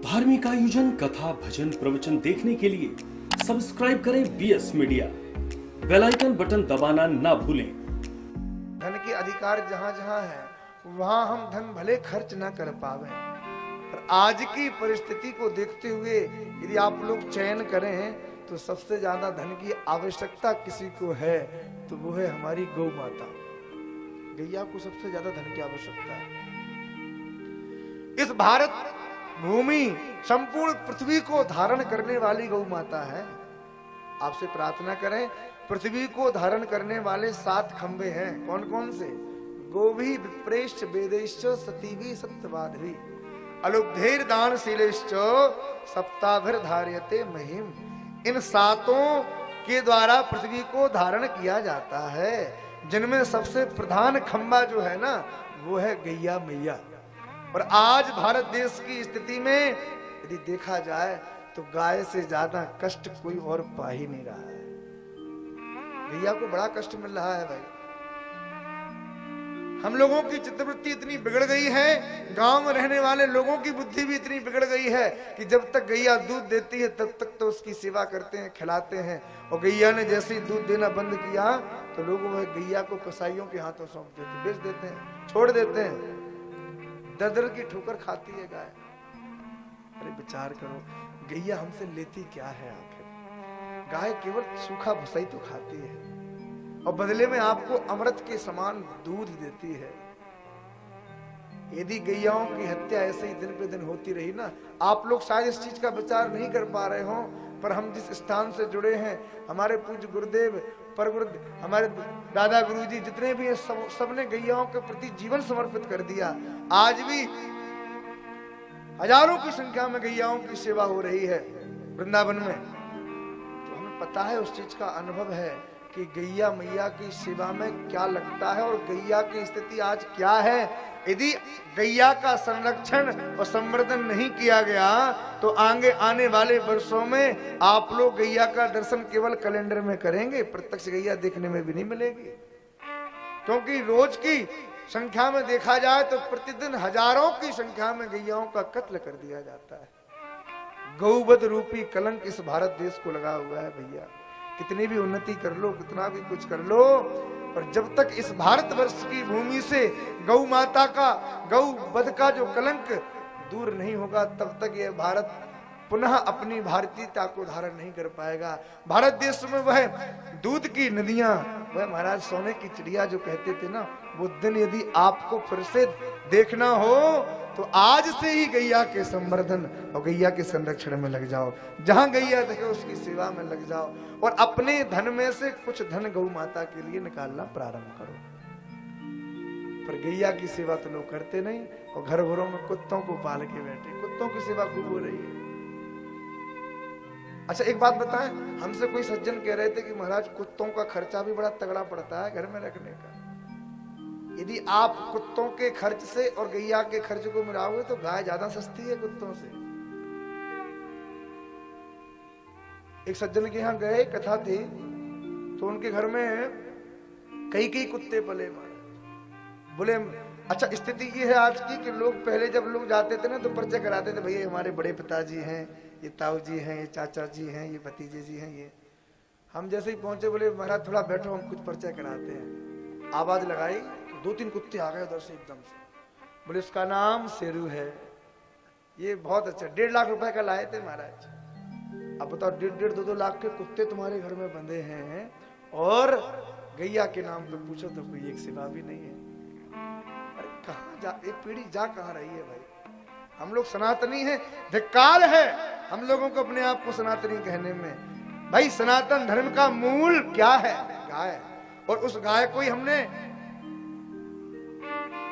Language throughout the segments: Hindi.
धार्मिक आयोजन, कथा, भजन, प्रवचन देखने के लिए सब्सक्राइब करें BS media. Bell icon button दबाना ना भूलें। धन के अधिकार जहां जहां है वहां हम धन भले खर्च ना कर पावे, पर आज की परिस्थिति को देखते हुए यदि आप लोग चयन करें तो सबसे ज्यादा धन की आवश्यकता किसी को है तो वो है हमारी गौ माता। गैया को सबसे ज्यादा धन की आवश्यकता है। इस भारत भूमि संपूर्ण पृथ्वी को धारण करने वाली गौ माता है। आपसे प्रार्थना करें, पृथ्वी को धारण करने वाले 7 खंबे हैं। कौन कौन से? गोभी, विप्रेश्च, वेदेश्च, सतीवी, सत्यवाधवी, अलुब्धेर दान शीलेश्च, सप्ताभिर धार्यते महिम। इन 7 के द्वारा पृथ्वी को धारण किया जाता है, जिनमें सबसे प्रधान खंबा जो है ना वो है गैया मैया। और आज भारत देश की स्थिति में यदि देखा जाए तो गाय से ज्यादा कष्ट कोई और पा ही नहीं रहा है। गैया को बड़ा कष्ट मिल रहा है भाई। हम लोगों की चित्तवृत्ति इतनी बिगड़ गई है, गांव में रहने वाले लोगों की बुद्धि भी इतनी बिगड़ गई है कि जब तक गैया दूध देती है तब तक तो उसकी सेवा करते हैं, खिलाते हैं। और गैया ने जैसे ही दूध देना बंद किया तो लोग वह गैया को कसाईयों के हाथों सौंप देते, बेच देते हैं, छोड़ देते हैं। ददर की ठोकर खाती है गाय। अरे विचार करो, गैया हमसे लेती क्या है आखिर? गाय केवल सूखा भुसाई तो खाती है और बदले में आपको अमृत के समान दूध देती है। यदि गैयाओं की हत्या ऐसे ही दिन पे दिन होती रही ना, आप लोग शायद इस चीज का विचार नहीं कर पा रहे हो, पर हम जिस स्थान से जुड़े हैं, हमारे पूज्य गुरुदेव, पर हमारे दादा गुरुजी जितने भी हैं, सबने गैयाओं के प्रति जीवन समर्पित कर दिया। आज भी हजारों की संख्या में गैयाओं की सेवा हो रही है वृंदावन में। तो हमें पता है, उस चीज का अनुभव है कि गैया मैया की सेवा में क्या लगता है और गैया की स्थिति आज क्या है। यदि गैया का संरक्षण और संवर्धन नहीं किया गया तो आगे आने वाले वर्षों में आप लोग गैया का दर्शन केवल कैलेंडर में करेंगे, प्रत्यक्ष गैया देखने में भी नहीं मिलेगी। क्योंकि रोज की संख्या में देखा जाए तो प्रतिदिन हजारों की संख्या में गैयाओं का कत्ल कर दिया जाता है। गौवध रूपी कलंक इस भारत देश को लगा हुआ है भैया। कितनी भी उन्नति कर लो, कितना भी कुछ कर लो, पर जब तक इस भारतवर्ष की भूमि से गौ माता का, गौ वध का जो कलंक दूर नहीं होगा, तब तक यह भारत पुनः अपनी भारतीयता को धारण नहीं कर पाएगा। भारत देश में वह दूध की नदियां, वह महाराज सोने की चिड़िया जो कहते थे ना, वो दिन यदि आपको फिर से देखना हो तो आज से ही गैया के संवर्धन और गैया के संरक्षण में लग जाओ। जहां गैया देखे उसकी सेवा में लग जाओ और अपने धन में से कुछ धन गौ माता के लिए निकालना प्रारंभ करो। पर गैया की सेवा तो लोग करते नहीं और घर घरों में कुत्तों को पाल के बैठे, कुत्तों की सेवा खूब हो रही है। अच्छा एक बात बताएं, हमसे कोई सज्जन कह रहे थे कि महाराज कुत्तों का खर्चा भी बड़ा तगड़ा पड़ता है घर में रखने का। यदि आप कुत्तों के खर्च से और गैया के खर्च को मिलाओगे तो गाय ज्यादा सस्ती है कुत्तों से। एक सज्जन के यहाँ गए, कथा थी, तो उनके घर में कई कुत्ते पले महाराज। बोले अच्छा स्थिति ये है आज की कि लोग पहले जब लोग जाते थे ना तो परिचय कराते थे, भैया हमारे बड़े पिताजी हैं, ये ताऊ जी हैं, ये चाचा जी हैं, ये भतीजे जी हैं। ये हम जैसे ही पहुंचे बोले महाराज थोड़ा बैठो, हम कुछ परिचय कराते हैं। आवाज लगाई, 2-3 कुत्ते आ गए उधर से एकदम से। बोले उसका नाम शेरू है, ये बहुत अच्छा, 1.5 लाख रुपए का लाए थे महाराज। अब बताओ 1.5 2 लाख के कुत्ते तुम्हारे घर में बंधे हैं और गैया के नाम पे पूछो तो कोई एक सेवा भी नहीं है। अरे कहां जा, एक पीढ़ी जा कहां रही है भाई। हम लोग सनातनी हैं, धिक्कार है हम लोगों को अपने आप को सनातनी कहने में। भाई सनातन धर्म का मूल क्या है? गाय। और उस गाय को ही हमने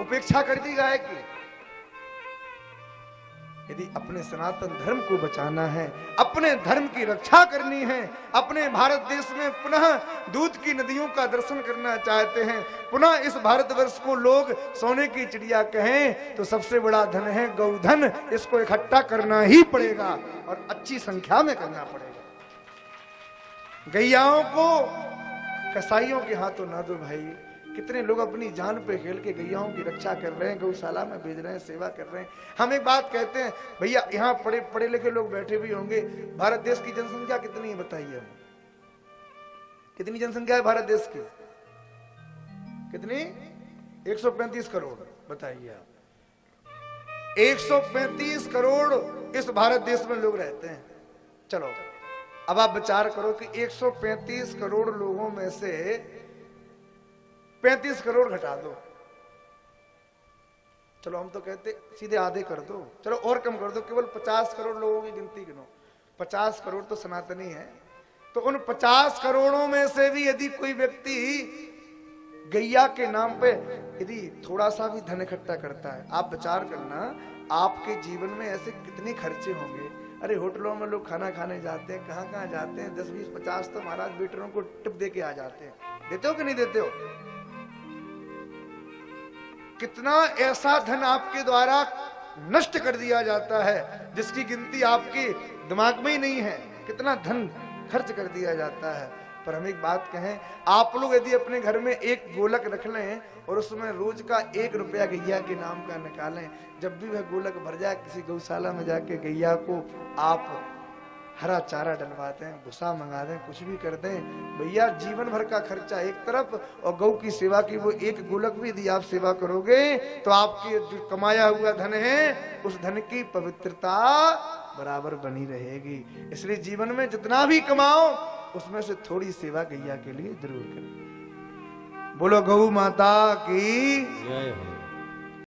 उपेक्षा कर दी गाय की। यदि अपने सनातन धर्म को बचाना है, अपने धर्म की रक्षा करनी है, अपने भारत देश में पुनः दूध की नदियों का दर्शन करना चाहते हैं, पुनः इस भारतवर्ष को लोग सोने की चिड़िया कहें, तो सबसे बड़ा धन है गौधन। इसको इकट्ठा करना ही पड़ेगा और अच्छी संख्या में करना पड़ेगा। गैयाओं को कसाईयों के हाथों ना दो भाई, कितने लोग अपनी जान पे खेल के गैयाओं की रक्षा कर रहे हैं, गौशाला में भेज रहे हैं, सेवा कर रहे हैं। हम एक बात कहते हैं भैया, यहाँ पढ़े लिखे लोग बैठे भी होंगे, भारत देश की जनसंख्या कितनी है बताइए? कितनी जनसंख्या है भारत देश की? कितनी? 135 करोड़। बताइए आप, 135 करोड़ इस भारत देश में लोग रहते हैं। चलो अब आप विचार करो कि 135 करोड़ लोगों में से 35 करोड़ घटा दो। चलो हम तो कहते सीधे आधे कर दो, चलो और कम कर दो, केवल 50 करोड़ लोगों की गिनती गिनो। 50 करोड़ तो सनातनी है, तो उन 50 करोड़ों में से भी यदि कोई व्यक्ति गैया के नाम पे यदि थोड़ा सा भी धन इकट्ठा करता है, आप विचार करना आपके जीवन में ऐसे कितने खर्चे होंगे। अरे होटलों में लोग खाना खाने जाते हैं, कहाँ कहाँ जाते हैं, 10 20 50 तो महाराज वेटरों को टिप दे के आ जाते हैं। देते हो कि नहीं देते हो? कितना ऐसा धन आपके द्वारा नष्ट कर दिया जाता है जिसकी गिनती आपके दिमाग में ही नहीं है। कितना धन खर्च कर दिया जाता है। पर हम एक बात कहें, आप लोग यदि अपने घर में एक गोलक रख लें और उसमें रोज का 1 रुपया गैया के नाम का निकालें, जब भी वह गोलक भर जाए, किसी गौशाला में जाके गैया को आप हरा चारा डलवाते हैं, भूसा मंगा दें, कुछ भी कर दें, भैया जीवन भर का खर्चा एक तरफ, और गौ की सेवा की वो 1 गोलक भी यदि आप सेवा करोगे तो आपकी जो कमाया हुआ धन है उस धन की पवित्रता बराबर बनी रहेगी। इसलिए जीवन में जितना भी कमाओ उसमें से थोड़ी सेवा गैया के लिए जरूर करें। बोलो गौ माता की जय हो।